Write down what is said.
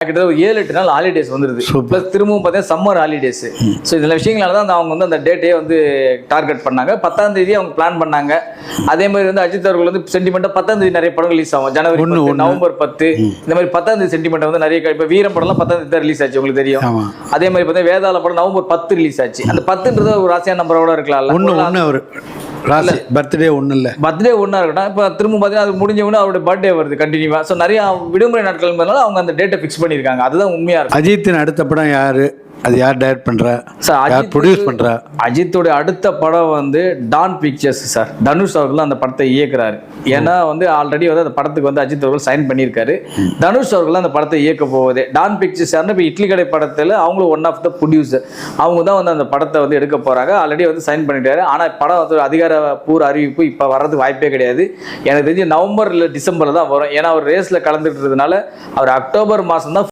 கிட்டத்தட்ட ஒரு 7-8 நாள் ஹாலிடேஸ் வந்துருது. ப்ளஸ் திரும்பவும் பார்த்தீங்கன்னா சம்மர் ஹாலிடேஸ். ஸோ இதில் விஷயங்களால தான் அவங்க வந்து அந்த டேட்டையே வந்து டார்கெட் பண்ணாங்க. 10ஆம் தேதி அவங்க பிளான் பண்ணாங்க. அதே மாதிரி வந்து அஜித் அவர்கள் வந்து சென்டிமெண்ட்டாக 10ஆம் தேதி நிறைய படம் ரிலீஸ் ஆகும். ஜனவரி 10, நவம்பர் 10 இந்த மாதிரி 10ஆம் தேதி சென்டிமெண்ட் வந்து நிறைய. இப்போ வீரம் படம்லாம் 10ஆம் தேதி தான் ரிலீஸ் ஆச்சு, உங்களுக்கு தெரியும். அதே மாதிரி பார்த்தீங்கன்னா வேதாள படம் நவம்பர் 10 ரிலீஸ் ஆச்சு. அந்த 10ன்றது ஒரு ராசியான நம்பரோட இருக்கலாம்ல. ராசி பர்த்டே ஒன்றும் இல்லை, பர்த்டே ஒன்றா இருக்கட்டும். இப்போ திரும்ப பார்த்தீங்கன்னா அது முடிஞ்சவொன்னே அவருடைய பர்த்டே வருது கண்டினியூவாக. ஸோ நிறைய விடுமுறை நாட்கள் அவங்க அந்த டேட்டை ஃபிக்ஸ் பண்ணியிருக்காங்க. அதுதான் உண்மையாக இருக்கும். அஜித்தின் அடுத்த படம் யாரு? அது யார் டைரக்ட் பண்றா? யார் ப்ரொடியூஸ் பண்றா? அஜித்தோட அடுத்த படம் வந்து டான் பிக்சர்ஸ் சார். தனுஷ் அவர்கள் அந்த படத்தை இயக்குறாரு. ஏன்னா வந்து ஆல்ரெடி வந்து அந்த படத்துக்கு வந்து அஜித் அவர்கள் சைன் பண்ணியிருக்காரு. தனுஷ் அவர்கள் அந்த படத்தை இயக்க போகுது. டான் பிக்சர்ஸ் யாருன்னா இப்போ இட்லி கடை படத்தில் அவங்களும் ஒன் ஆஃப் த ப்ரொடியூசர். அவங்க தான் வந்து அந்த படத்தை வந்து எடுக்க போறாங்க. ஆல்ரெடி வந்து சைன் பண்ணிட்டாரு. ஆனால் படம் வந்து அதிகாரப்பூர்வ அறிவிப்பு இப்போ வர்றதுக்கு வாய்ப்பே கிடையாது. எனக்கு தெரிஞ்சு நவம்பர் இல்லை டிசம்பரில் தான் வரும். ஏன்னா அவர் ரேஸில் கலந்துட்டு இருந்ததுனால அவர் அக்டோபர் மாதம் தான்